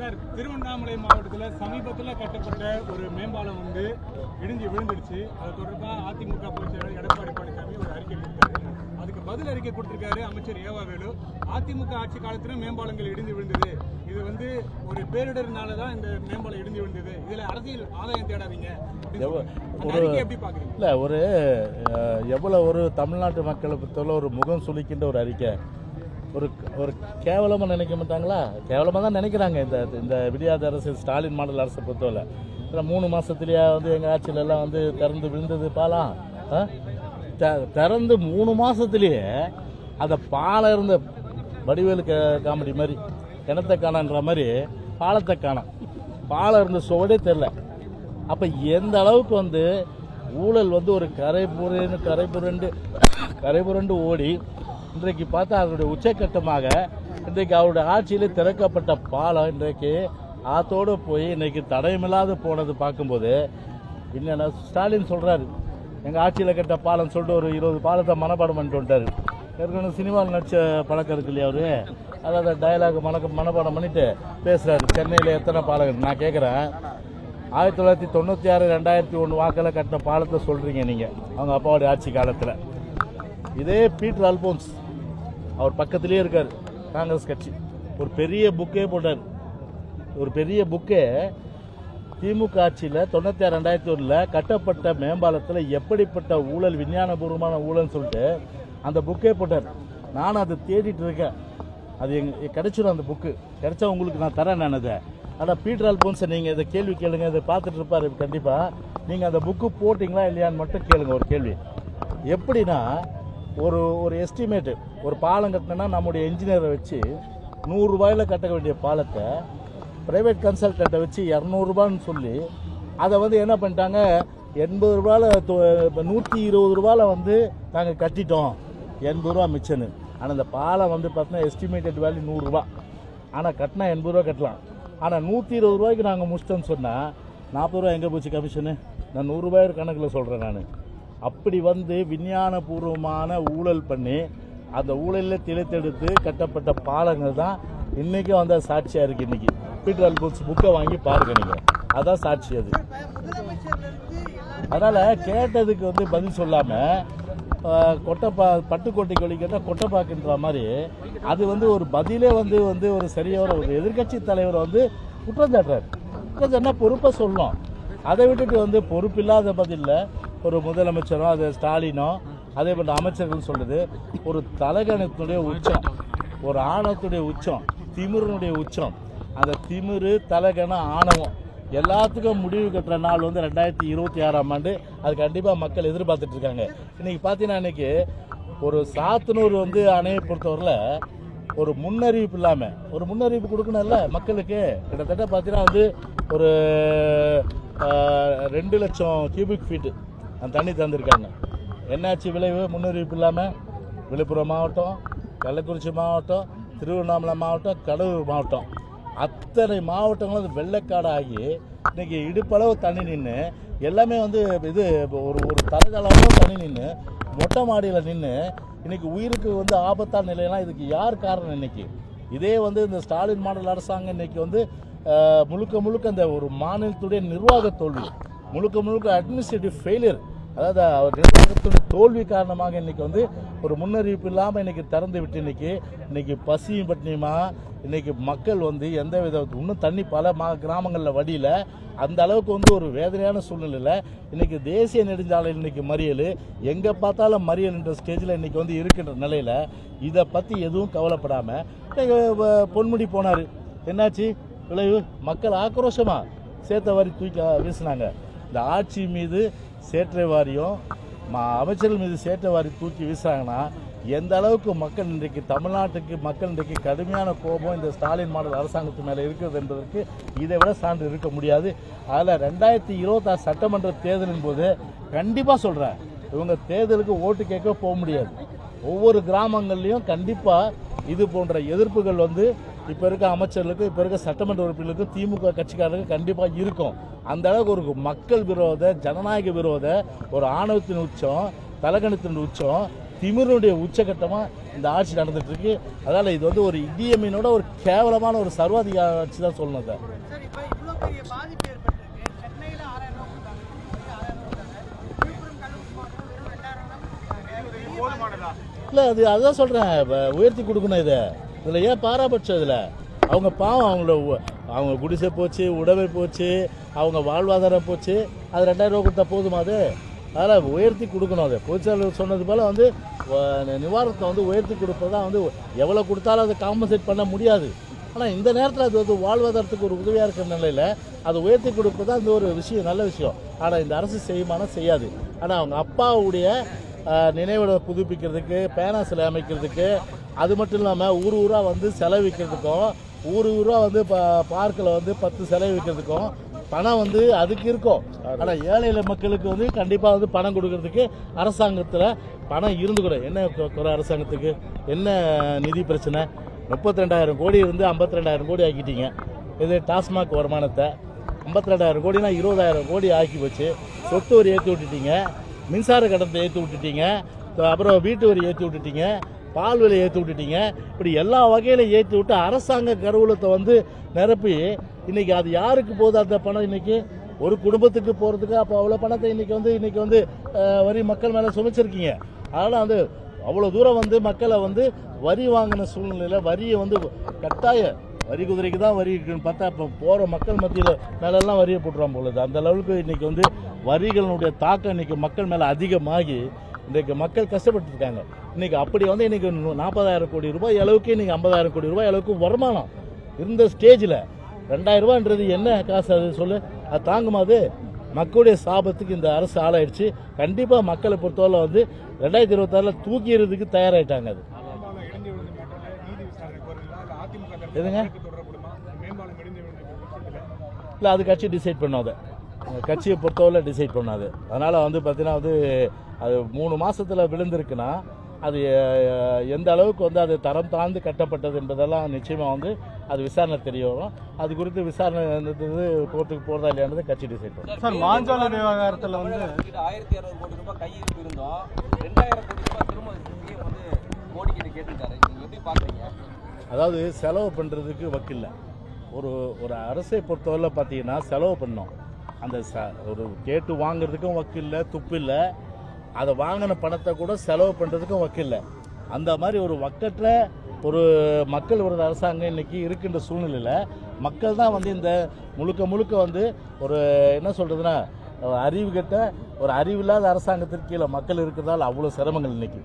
Sir, Tiruvannamalai மாவட்டத்தில் சமீபத்தில் கட்டப்பட்ட ஒரு மேம்பாலம் வந்து இடிஞ்சு விழுந்துடுச்சு. அது தொடர்பாக அதிமுக பொதுச் செயலாளர் எடப்பாடி பழனிசாமி ஒரு அறிக்கை கொடுத்தாரு. அதுக்கு பதில் அறிக்கை கொடுத்திருக்காரு அமைச்சர் ஏவாவேலு. அதிமுக ஆட்சி காலத்திலும் மேம்பாலங்கள் இடிந்து விழுந்தது, இது வந்து ஒரு பேரிடர்னால தான் இந்த மேம்பாலம் இடிஞ்சு விழுந்தது, இதுல அரசியல் ஆதாயம் தேடாதீங்க. எப்படி பாக்குறீங்க? இல்ல, ஒரு எவ்வளவு ஒரு தமிழ்நாட்டு மக்களை பொறுத்தவரை ஒரு முகம் சுளிக்கின்ற ஒரு அறிக்கை. ஒரு ஒரு கேவலமாக நினைக்க மாட்டாங்களா? கேவலமாக தான் நினைக்கிறாங்க. இந்த விடியாத அரசு, ஸ்டாலின் மாடல் அரசை பொறுத்தவரை 3 மாதத்துலேயே வந்து எங்கள் ஆட்சியிலெல்லாம் வந்து திறந்து விழுந்தது பாலம். திறந்து 3 மாதத்துலேயே அந்த பாலம் இருந்த வடிவேலு காமெடி மாதிரி கிணத்தை காணன்ற மாதிரி பாலத்தை காணோம். பாலம் இருந்த சுவடே தெரில. அப்போ எந்த அளவுக்கு வந்து ஊழல் வந்து ஒரு கரை புரண்டு ஓடி இன்றைக்கு பார்த்தா அதனுடைய உச்சக்கட்டமாக இன்றைக்கு அவருடைய ஆட்சியில் திறக்கப்பட்ட பாலம் இன்றைக்கு ஆத்தோடு போய் இன்றைக்கி தடயமில்லாது போனது பார்க்கும்போது என்னென்ன ஸ்டாலின் சொல்கிறாரு, எங்கள் ஆட்சியில் கட்ட பாலம் சொல்லிட்டு ஒரு 20 பாலத்தை மனப்பாடம் பண்ணிட்டு வந்துட்டார். ஏற்கனவே சினிமாவில் நடித்த பழக்கம் இருக்கு இல்லையா அவரு, அதாவது டைலாக் மனப்பாடம் பண்ணிட்டு பேசுகிறாரு. சென்னையில் எத்தனை பாலம்? நான் கேட்குறேன், 1996 2001 வாக்கில் கட்டின பாலத்தை சொல்கிறீங்க நீங்கள் அவங்க அப்பாவுடைய ஆட்சி காலத்தில். இதே பீட்டர் அல்போன்ஸ் அவர் பக்கத்திலே இருக்கார், காங்கிரஸ் கட்சி. ஒரு பெரிய புக்கே போட்டார். ஒரு பெரிய புக்கே திமுக ஆட்சியில் 96 2001 கட்டப்பட்ட மேம்பாலத்தில் எப்படிப்பட்ட ஊழல், விஞ்ஞானபூர்வமான ஊழல்னு சொல்லிட்டு அந்த புக்கே போட்டார். நானும் அதை தேடிட்டு இருக்கேன். அது கிடைச்சிடும். அந்த புக்கு கிடைச்சா உங்களுக்கு நான் தரேன். நான் அதை ஆனால் பீட்டர் அல்போன்ஸை நீங்கள் இதை கேள்வி கேளுங்க, இதை பார்த்துட்டு இருப்பார் கண்டிப்பாக. நீங்கள் அந்த புக்கு போட்டிங்களா இல்லையான்னு மட்டும் கேளுங்க. ஒரு கேள்வி எப்படின்னா, ஒரு எஸ்டிமேட்டு, ஒரு பாலம் கட்டினா நம்முடைய இன்ஜினியரை வச்சு 100 ரூபாயில் கட்ட வேண்டிய பாலத்தை ப்ரைவேட் கன்சல்டண்ட்டை வச்சு 200 ரூபான்னு சொல்லி அதை வந்து என்ன பண்ணிட்டாங்க, 80 ரூபாயில் 120 ரூபாயில் வந்து நாங்கள் கட்டிட்டோம், 80 ரூபா மிச்சன்னு. ஆனால் இந்த பாலம் வந்து பார்த்தீங்கன்னா எஸ்டிமேட்டட் வேல்யூ 100 ரூபா. ஆனால் கட்டினா 80 ரூபா கட்டலாம். ஆனால் 120 ரூபாய்க்கு நாங்கள் முடிச்சிட்டோன்னு சொன்னால் 40 ரூபா எங்கே போச்சு கமிஷனு? நான் 100 ரூபாய் கணக்கில் சொல்கிறேன். நான் அப்படி வந்து விஞ்ஞானபூர்வமான ஊழல் பண்ணி அந்த ஊழலில் திளைத்தெடுத்து கட்டப்பட்ட பாலங்கள் தான் இன்றைக்கும் வந்து சாட்சியாக இருக்குது. இன்றைக்கி பீட்டர் அல்போன்ஸ் புக்கை வாங்கி பாருங்க நீங்கள், அதான் சாட்சி. அது அதனால் கேட்டதுக்கு வந்து பதில் சொல்லாமல் பட்டுக்கோட்டை கொள்ளி கேட்டால் கொட்டைப்பாக்குன்ற மாதிரி அது வந்து ஒரு பதிலே வந்து ஒரு சரியான ஒரு எதிர்கட்சி தலைவர் வந்து குற்றம் சாட்டுறாரு. குற்றம் சாட்டினா பொறுப்பாக சொல்லணும். அதை விட்டுட்டு வந்து பொறுப்பில்லாத பதிலில் ஒரு முதலமைச்சரோ அது ஸ்டாலினோ அதே போன்ற அமைச்சர்கள் சொல்றது ஒரு தலகணத்தினுடைய உச்சம், ஒரு ஆணவத்துடைய உச்சம், திமிருனுடைய உச்சம். அந்த திமிரு, தலகணம், ஆணவம் எல்லாத்துக்கும் முடிவு கட்டுற நாள் வந்து 2026ஆம் ஆண்டு. அது கண்டிப்பாக மக்கள் எதிர்பார்த்துட்டு இருக்காங்க. இன்னைக்கு பார்த்தீங்கன்னா, இன்னைக்கு ஒரு சாத்தனூர் வந்து அணையை பொறுத்தவரையில் ஒரு முன்னறிவிப்பு இல்லாமல் ஒரு முன்னறிவிப்பு கொடுக்கணும்ல மக்களுக்கு. கிட்டத்தட்ட பார்த்தீங்கன்னா வந்து ஒரு 2 லட்சம் கியூபிக் ஃபீட்டு அந்த தண்ணி தந்திருக்காங்க. என்னாச்சு விளைவு? முன்னறிவிப்பு இல்லாமல் விழுப்புரம் மாவட்டம், கள்ளக்குறிச்சி மாவட்டம், திருவண்ணாமலை மாவட்டம், கடலூர் மாவட்டம், அத்தனை மாவட்டங்களும் வெள்ளக்காடாகி இன்னைக்கு இடுப்பளவு தண்ணி நின்று எல்லாமே வந்து இது ஒரு தலைதளவும் தண்ணி நின்று மொட்டை மாடியில் நின்று இன்னைக்கு உயிருக்கு வந்து ஆபத்தான நிலையெல்லாம் இதுக்கு யார் காரணம்? இன்னைக்கு இதே வந்து இந்த ஸ்டாலின் மாடல் அரசாங்கம் இன்னைக்கு வந்து முழுக்க அந்த ஒரு மாநிலத்துடைய நிர்வாக தோல்வி, முழுக்க அட்மினிஸ்ட்ரேட்டிவ் ஃபெயிலியர், அதாவது அவர் நிர்வாகத்துடைய தோல்வி காரணமாக இன்னைக்கு வந்து ஒரு முன்னறிவிப்பு இல்லாமல் இன்னைக்கு திறந்து விட்டு இன்னைக்கு பசியும் பட்டினியுமா இன்னைக்கு மக்கள் வந்து எந்த வித இன்னும் தண்ணி பல கிராமங்களில் வடியில் அந்த அளவுக்கு வந்து ஒரு வேதனையான சூழ்நிலையில் இன்னைக்கு தேசிய நெடுஞ்சாலையில் இன்னைக்கு மறியல், எங்கே பார்த்தாலும் மறியல்ன்ற ஸ்டேஜில் இன்னைக்கு வந்து இருக்கின்ற நிலையில் இதை பற்றி எதுவும் கவலைப்படாமல் பொன்முடி போனார். என்னாச்சு விளைவு? மக்கள் ஆக்ரோஷமாக சேத்த வாரி தூக்கி வீசினாங்க. இந்த ஆட்சி மீது சேற்றை வாரியும் அமைச்சர்கள் மீது சேற்றை வாரி தூக்கி வீசுறாங்கன்னா எந்த அளவுக்கு மக்கள் இன்றைக்கு தமிழ்நாட்டுக்கு மக்கள் இன்றைக்கு கடுமையான கோபம் இந்த ஸ்டாலின் மாடல் அரசாங்கத்து மேலே இருக்கிறது என்பதற்கு இதை விட சான்று இருக்க முடியாது. அதில் 2026 சட்டமன்ற தேர்தலின் போது கண்டிப்பாக சொல்கிறேன், இவங்க தேர்தலுக்கு ஓட்டு கேட்க போக முடியாது. ஒவ்வொரு கிராமங்கள்லையும் கண்டிப்பாக இது போன்ற எதிர்ப்புகள் வந்து இப்போ இருக்க அமைச்சர்களுக்கும் இப்போ இருக்க சட்டமன்ற உறுப்பினர்களுக்கும் திமுக கட்சிக்காரர்களுக்கு கண்டிப்பாக இருக்கும். அந்த அளவுக்கு ஒரு மக்கள் விரோத, ஜனநாயக விரோத, ஒரு ஆணவத்தின் உச்சம், தலகணத்தின் உச்சம், திமிருடைய உச்சகட்டமாக இந்த ஆட்சி நடந்துட்டு இருக்கு. அதனால் இது வந்து ஒரு இடியமீனோட ஒரு கேவலமான ஒரு சர்வாதிகார ஆட்சி தான் சொல்லணும். அதை சார் இப்போ இவ்வளோ பெரிய பாதிப்பு ஏற்பட்டிருக்கு. சென்னையில் 6000 ரூபா கொடுத்தாங்க, 6000 ரூபா கொடுத்தாங்க, விழுப்புரம் கள்ளக்குறிச்சி மாவட்டம் வெறும் 2000 ரூபா கொடுத்தாங்க. போதுமானதா? இல்லை அதுதான் சொல்கிறேன், உயர்த்தி கொடுக்கணும். இதில் ஏன் பாராபட்சம்? இதில் அவங்க பாவம், அவங்க குடிசை போச்சு, உடைமை போச்சு, அவங்க வாழ்வாதாரம் போச்சு. அது 2000 ரூபா கொடுத்தா போதுமா? அது அதனால் உயர்த்தி கொடுக்கணும். அது பொதுச்செயலாளர் சொன்னது போல் வந்து நிவாரணத்தை வந்து உயர்த்தி கொடுப்பது தான் வந்து எவ்வளோ கொடுத்தாலும் அதை காம்பன்சேட் பண்ண முடியாது. ஆனால் இந்த நேரத்தில் அது வந்து வாழ்வாதாரத்துக்கு ஒரு உதவியாக இருக்கிற நிலையில் அதை உயர்த்தி கொடுப்பது தான் இந்த ஒரு விஷயம், நல்ல விஷயம். ஆனால் இந்த அரசு செய்யுமானா செய்யாது. ஆனால் அவங்க அப்பாவுடைய நினைவிடம் புதுப்பிக்கிறதுக்கு, பேனா சிலை அமைக்கிறதுக்கு, அது மட்டும் இல்லாமல் ஊராக வந்து செலவிக்கிறதுக்கும், ஊராக வந்து பார்க்கில் வந்து 10 சிலை வைக்கிறதுக்கும் பணம் வந்து அதுக்கு இருக்கும். ஆனால் ஏழை மக்களுக்கு வந்து கண்டிப்பாக வந்து பணம் கொடுக்கறதுக்கு அரசாங்கத்தில் பணம் இருந்து கூட என்ன குறை? அரசாங்கத்துக்கு என்ன நிதி பிரச்சனை? 32,000 கோடி இருந்து 52,000 கோடி ஆக்கிட்டீங்க. இது டாஸ்மாக் வருமானத்தை 52,000 கோடினா 20,000 கோடி ஆக்கி வச்சு சொத்து வரி ஏற்றி விட்டுட்டீங்க, மின்சார கட்டணத்தை ஏற்றி விட்டுட்டீங்க, அப்புறம் வீட்டு வரி ஏற்றி விட்டுட்டீங்க, பால் விலை ஏற்றி விட்டுட்டீங்க. இப்படி எல்லா வகையிலும் ஏற்றி விட்டு அரசாங்க கருவூலத்தை வந்து நிரப்பி இன்னைக்கு அது யாருக்கு போகுது அந்த பணம்? இன்னைக்கு ஒரு குடும்பத்துக்கு போகிறதுக்கு அப்போ அவ்வளோ பணத்தை இன்னைக்கு வந்து வரி மக்கள் மேலே சுமைச்சிருக்கீங்க. அதனால் வந்து அவ்வளோ தூரம் வந்து மக்களை வந்து வரி வாங்கின சூழ்நிலையில் வரியை வந்து கட்டாய வரி குதிரைக்கு தான் வரி இருக்குன்னு பார்த்தா இப்போ போகிற மக்கள் மத்தியில் மேலெல்லாம் வரியை போட்டுருவான் போலுது. அந்த அளவுக்கு இன்றைக்கி வந்து வரிகளுடைய தாக்கம் இன்றைக்கி மக்கள் மேலே அதிகமாகி இன்றைக்கு மக்கள் கஷ்டப்பட்டுருக்காங்க. இன்றைக்கி அப்படி வந்து இன்றைக்கி 40,000 கோடி ரூபாய் அளவுக்கு இன்றைக்கி 50,000 கோடி ரூபாய் அளவுக்கு வருமானம் இருந்த ஸ்டேஜில் 2,000 ரூபான்றது என்ன காசு? அது சொல்லு, அது தாங்குமா? அது மக்களுடைய சாபத்துக்கு இந்த அரசு ஆளாயிடுச்சு. கண்டிப்பாக மக்களை பொறுத்தவரை வந்து 2026 தூக்கிறதுக்கு தயாராகிட்டாங்க. அது எதுங்க? இல்லை, அது கட்சி டிசைட் பண்ணாது, கட்சியை பொறுத்தவரை டிசைட் பண்ணாது. அதனால் வந்து பார்த்தீங்கன்னா வந்து அது 3 மாதத்தில் விழுந்திருக்குன்னா அது எந்த அளவுக்கு வந்து அது தரம் தாழ்ந்து கட்டப்பட்டது என்பதெல்லாம் நிச்சயமாக வந்து அது விசாரணை தெரிய வரும். அது குறித்து விசாரணை கோர்ட்டுக்கு போகிறதா இல்லையானது கட்சி டிசைட் பண்ணும். சார், மாஞ்சால விவகாரத்தில் வந்து 1200 கோடி ரூபாய் கையிருப்பு இருந்தோம், 2000 கோடி ரூபாய் திரும்ப வந்து மோடி கிட்ட கேட்டுருக்காரு. நீங்கள் எப்படி பார்க்குறீங்க? அதாவது செலவு பண்ணுறதுக்கு வக்கில்லை. ஒரு அரசை பொறுத்தவரை பார்த்தீங்கன்னா செலவு பண்ணோம். அந்த ஒரு கேட்டு வாங்குறதுக்கும் வக்கில்லை, துப்பு இல்லை. அதை வாங்கின பணத்தை கூட செலவு பண்ணுறதுக்கும் வக்கில்லை. அந்த மாதிரி ஒரு வக்கற்ற ஒரு மக்கள் விரோத அரசாங்கம் இன்றைக்கி இருக்கின்ற சூழ்நிலையில் மக்கள் தான் வந்து இந்த முழுக்க வந்து ஒரு என்ன சொல்கிறதுனா அறிவு கெட்ட ஒரு அறிவில்லாத அரசாங்கத்திற்கு கீழே மக்கள் இருக்கிறதால அவ்வளோ சிரமங்கள் இன்றைக்கி.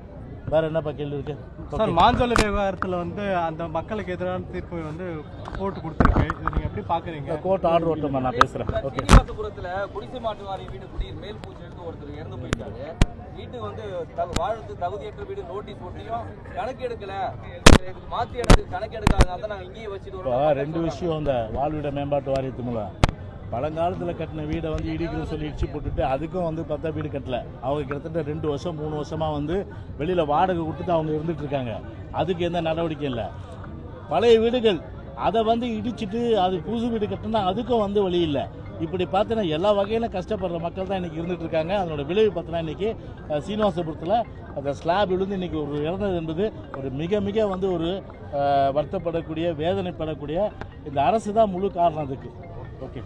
வேறு என்னப்பா கேள்வி இருக்கு? சார், மாஞ்சால விவகாரத்தில் வந்து அந்த மக்களுக்கு எதிரான தீர்ப்பு வந்து கோர்ட்டு கொடுத்துருக்கு. இது நீங்கள் எப்படி பார்க்குறீங்க? கோர்ட் ஆர்டர் ஓட்டமா நான் பேசுகிறேன். ஓகே. ஸ்ரீனிவாசபுரத்தில் குடிசை மாட்டு வாரி வீடு குடியில் மேல் பூச்சி எடுத்து ஒருத்தர் இறந்து போயிட்டாரு. வீட்டு வந்து வாழ்த்து தகுதியற்ற வீடு நோட்டீஸ் ஒட்டியும் கணக்கு எடுக்கல, மாற்றி எனக்கு கணக்கு எடுக்காதனால தான் நாங்கள் இங்கேயே வச்சுட்டு வரோம். 2 விஷயம். இந்த வாழ்விட மேம்பாட்டு வாரியத்து மூலம் பழங்காலத்தில் கட்டின வீடை வந்து இடிக்கணும்னு சொல்லி இடிச்சு போட்டுட்டு அதுக்கும் வந்து பார்த்தா வீடு கட்டலை. அவங்க கிட்டத்தட்ட 2 வருஷம் 3 வருஷமாக வந்து வெளியில் வாடகை கொடுத்துட்டு அவங்க இருந்துட்டு இருக்காங்க. அதுக்கு எந்த நடவடிக்கை இல்லை. பழைய வீடுகள் அதை வந்து இடிச்சிட்டு அது புது வீடு கட்டினா அதுக்கும் வந்து வழி இல்லை. இப்படி பார்த்தீங்கன்னா எல்லா வகையிலும் கஷ்டப்படுற மக்கள் தான் இன்றைக்கி இருந்துட்டு இருக்காங்க. அதனோட விளைவு பார்த்தீங்கன்னா இன்றைக்கி சீனிவாசபுரத்தில் அந்த ஸ்லாப் விழுந்து இன்றைக்கி ஒரு இறந்தது என்பது ஒரு மிக வந்து ஒரு வருத்தப்படக்கூடிய வேதனைப்படக்கூடிய இந்த அரசு தான் முழு காரணம் அதுக்கு. ஓகே.